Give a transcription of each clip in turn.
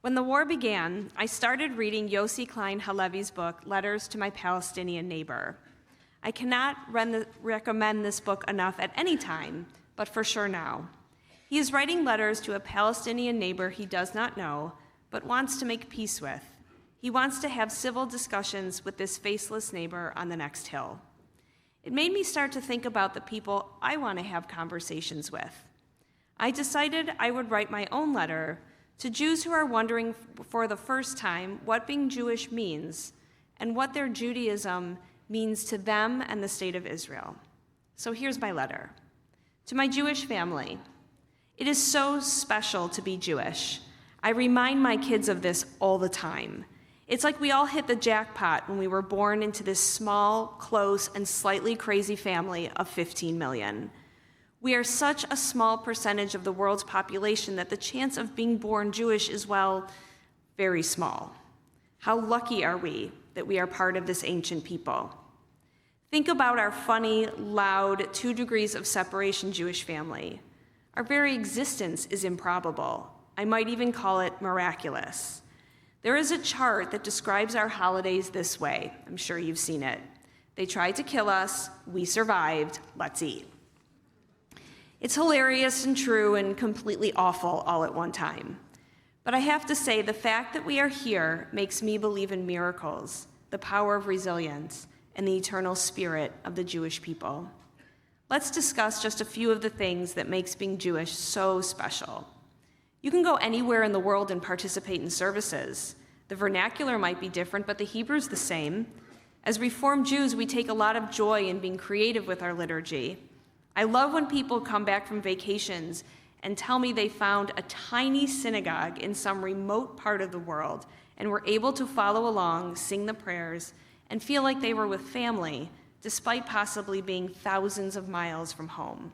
When the war began, I started reading Yossi Klein Halevi's book, Letters to My Palestinian Neighbor. I cannot recommend this book enough at any time, but for sure now. He is writing letters to a Palestinian neighbor he does not know, but wants to make peace with. He wants to have civil discussions with this faceless neighbor on the next hill. It made me start to think about the people I want to have conversations with. I decided I would write my own letter to Jews who are wondering for the first time what being Jewish means and what their Judaism means to them and the state of Israel. So here's my letter. To my Jewish family, it is so special to be Jewish. I remind my kids of this all the time. It's like we all hit the jackpot when we were born into this small, close, and slightly crazy family of 15 million. We are such a small percentage of the world's population that the chance of being born Jewish is, well, very small. How lucky are we that we are part of this ancient people? Think about our funny, loud, 2 degrees of separation Jewish family. Our very existence is improbable. I might even call it miraculous. There is a chart that describes our holidays this way. I'm sure you've seen it. They tried to kill us, we survived, let's eat. It's hilarious and true and completely awful all at one time. But I have to say, the fact that we are here makes me believe in miracles, the power of resilience, and the eternal spirit of the Jewish people. Let's discuss just a few of the things that makes being Jewish so special. You can go anywhere in the world and participate in services. The vernacular might be different, but the Hebrew's the same. As Reformed Jews, we take a lot of joy in being creative with our liturgy. I love when people come back from vacations and tell me they found a tiny synagogue in some remote part of the world and were able to follow along, sing the prayers, and feel like they were with family, despite possibly being thousands of miles from home.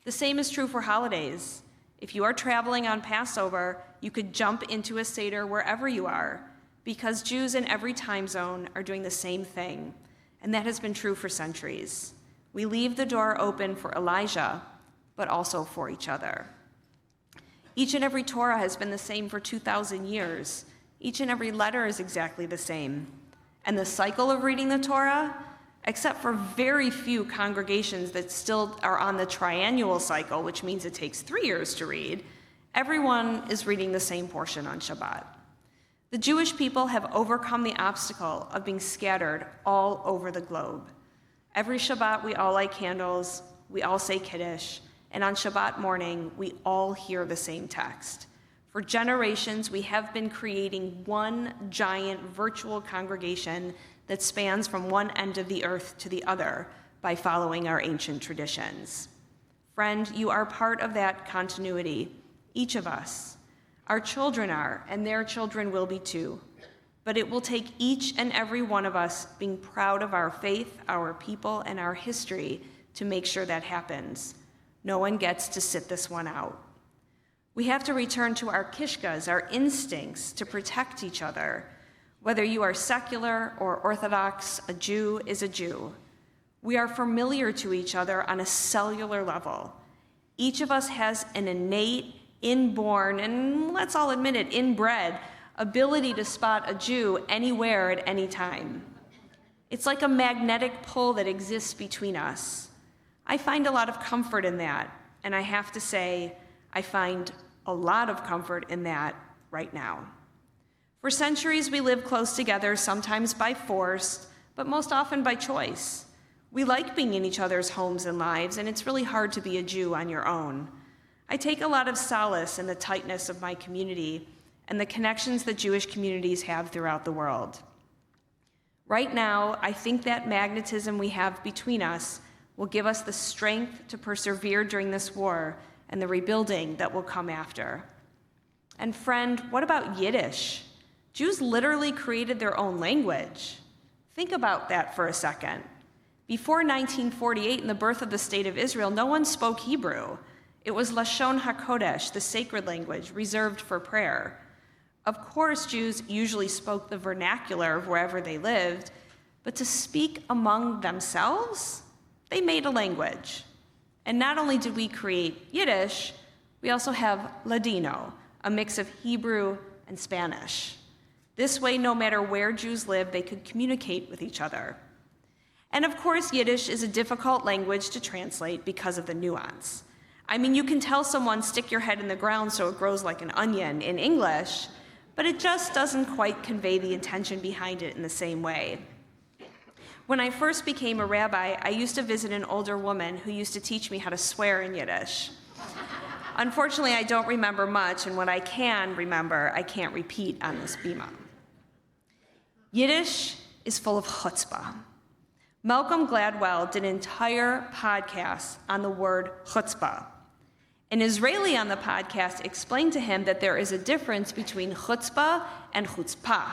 The same is true for holidays. If you are traveling on Passover, you could jump into a Seder wherever you are, because Jews in every time zone are doing the same thing, and that has been true for centuries. We leave the door open for Elijah, but also for each other. Each and every Torah has been the same for 2,000 years. Each and every letter is exactly the same. And the cycle of reading the Torah, except for very few congregations that still are on the triannual cycle, which means it takes 3 years to read, everyone is reading the same portion on Shabbat. The Jewish people have overcome the obstacle of being scattered all over the globe. Every Shabbat, we all light candles, we all say Kiddush, and on Shabbat morning, we all hear the same text. For generations, we have been creating one giant virtual congregation that spans from one end of the earth to the other by following our ancient traditions. Friend, you are part of that continuity, each of us. Our children are, and their children will be too. But it will take each and every one of us being proud of our faith, our people, and our history to make sure that happens. No one gets to sit this one out. We have to return to our kishkas, our instincts, to protect each other. Whether you are secular or Orthodox, a Jew is a Jew. We are familiar to each other on a cellular level. Each of us has an innate, inborn, and let's all admit it, inbred, ability to spot a Jew anywhere at any time. It's like a magnetic pull that exists between us. I find a lot of comfort in that, and I have to say, I find a lot of comfort in that right now. For centuries, we lived close together, sometimes by force, but most often by choice. We like being in each other's homes and lives, and it's really hard to be a Jew on your own. I take a lot of solace in the tightness of my community and the connections that Jewish communities have throughout the world. Right now, I think that magnetism we have between us will give us the strength to persevere during this war and the rebuilding that will come after. And friend, what about Yiddish? Jews literally created their own language. Think about that for a second. Before 1948 and the birth of the State of Israel, no one spoke Hebrew. It was Lashon HaKodesh, the sacred language, reserved for prayer. Of course, Jews usually spoke the vernacular of wherever they lived, but to speak among themselves, they made a language. And not only did we create Yiddish, we also have Ladino, a mix of Hebrew, and Spanish. This way, no matter where Jews live, they could communicate with each other. And of course, Yiddish is a difficult language to translate because of the nuance. I mean, you can tell someone, stick your head in the ground so it grows like an onion in English, but it just doesn't quite convey the intention behind it in the same way. When I first became a rabbi, I used to visit an older woman who used to teach me how to swear in Yiddish. Unfortunately, I don't remember much, and what I can remember, I can't repeat on this bima. Yiddish is full of chutzpah. Malcolm Gladwell did an entire podcast on the word chutzpah. An Israeli on the podcast explained to him that there is a difference between chutzpah and chutzpah.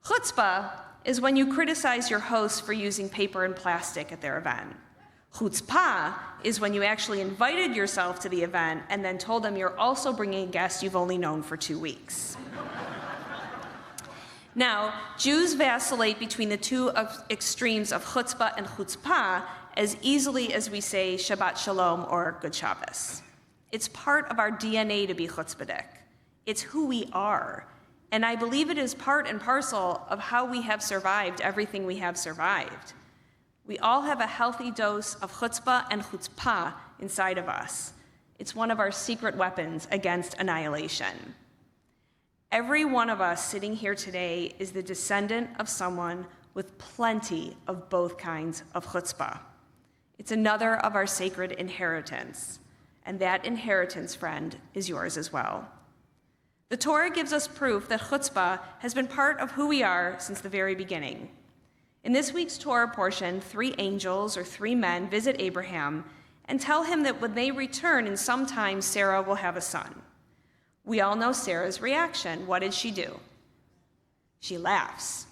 Chutzpah is when you criticize your host for using paper and plastic at their event. Chutzpah is when you actually invited yourself to the event and then told them you're also bringing a guest you've only known for 2 weeks. Now, Jews vacillate between the two extremes of chutzpah and chutzpah as easily as we say Shabbat Shalom or Good Shabbos. It's part of our DNA to be chutzpahdik. It's who we are. And I believe it is part and parcel of how we have survived everything we have survived. We all have a healthy dose of chutzpah and chutzpah inside of us. It's one of our secret weapons against annihilation. Every one of us sitting here today is the descendant of someone with plenty of both kinds of chutzpah. It's another of our sacred inheritance, and that inheritance, friend, is yours as well. The Torah gives us proof that chutzpah has been part of who we are since the very beginning. In this week's Torah portion, 3 angels or 3 men visit Abraham and tell him that when they return in some time, Sarah will have a son. We all know Sarah's reaction. What did she do? She laughs.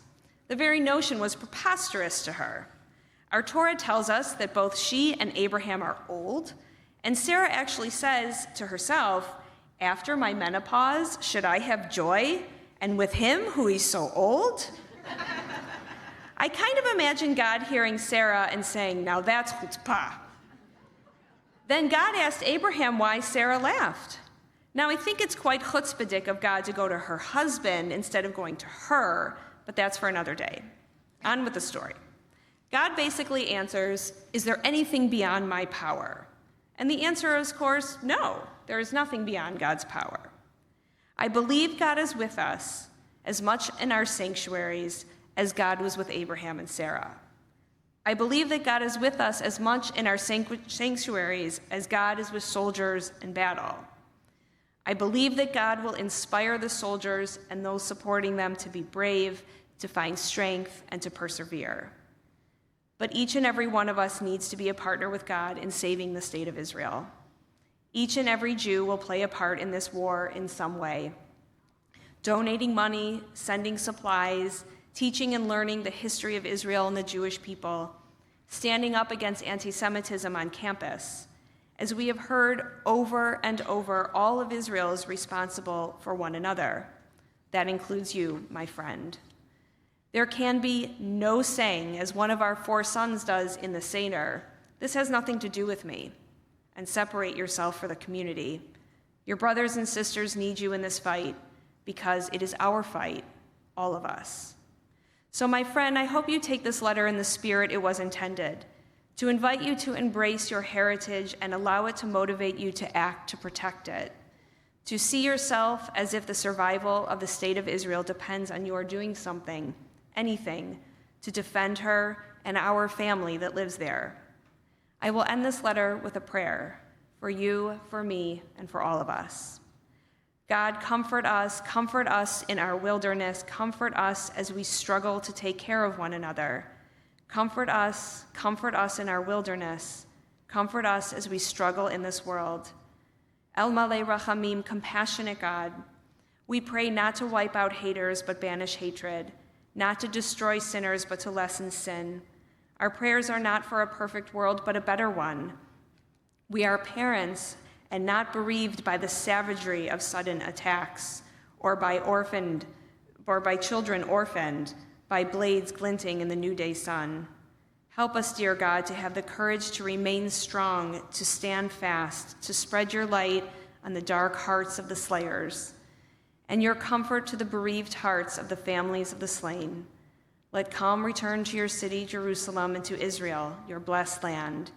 The very notion was preposterous to her. Our Torah tells us that both she and Abraham are old, and Sarah actually says to herself, after my menopause, should I have joy? And with him, who is so old? I kind of imagine God hearing Sarah and saying, now that's chutzpah. Then God asked Abraham why Sarah laughed. Now, I think it's quite chutzpahdik of God to go to her husband instead of going to her, but that's for another day. On with the story. God basically answers, is there anything beyond my power? And the answer is, of course, no, there is nothing beyond God's power. I believe God is with us as much in our sanctuaries as God was with Abraham and Sarah. I believe that God is with us as much in our sanctuaries as God is with soldiers in battle. I believe that God will inspire the soldiers and those supporting them to be brave, to find strength, and to persevere. But each and every one of us needs to be a partner with God in saving the state of Israel. Each and every Jew will play a part in this war in some way. Donating money, sending supplies, teaching and learning the history of Israel and the Jewish people, standing up against anti-Semitism on campus. As we have heard over and over, all of Israel is responsible for one another. That includes you, my friend. There can be no saying, as one of our 4 sons does in the Seder, this has nothing to do with me, and separate yourself for the community. Your brothers and sisters need you in this fight because it is our fight, all of us. So my friend, I hope you take this letter in the spirit it was intended, to invite you to embrace your heritage and allow it to motivate you to act to protect it, to see yourself as if the survival of the state of Israel depends on your doing something, anything, to defend her and our family that lives there. I will end this letter with a prayer for you, for me, and for all of us. God, comfort us in our wilderness, comfort us as we struggle to take care of one another. Comfort us in our wilderness. Comfort us as we struggle in this world. El Malei Rachamim, compassionate God, we pray not to wipe out haters but banish hatred, not to destroy sinners but to lessen sin. Our prayers are not for a perfect world but a better one. We are parents and not bereaved by the savagery of sudden attacks or by children orphaned, by blades glinting in the noonday sun. Help us, dear God, to have the courage to remain strong, to stand fast, to spread your light on the dark hearts of the slayers. and your comfort to the bereaved hearts of the families of the slain. Let calm return to your city, Jerusalem, and to Israel, your blessed land.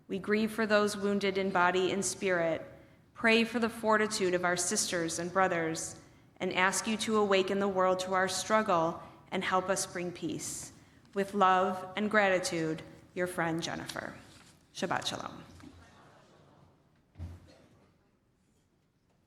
We grieve for those wounded in body and spirit, pray for the fortitude of our sisters and brothers, and ask you to awaken the world to our struggle and help us bring peace. With love and gratitude, your friend Jennifer. Shabbat Shalom.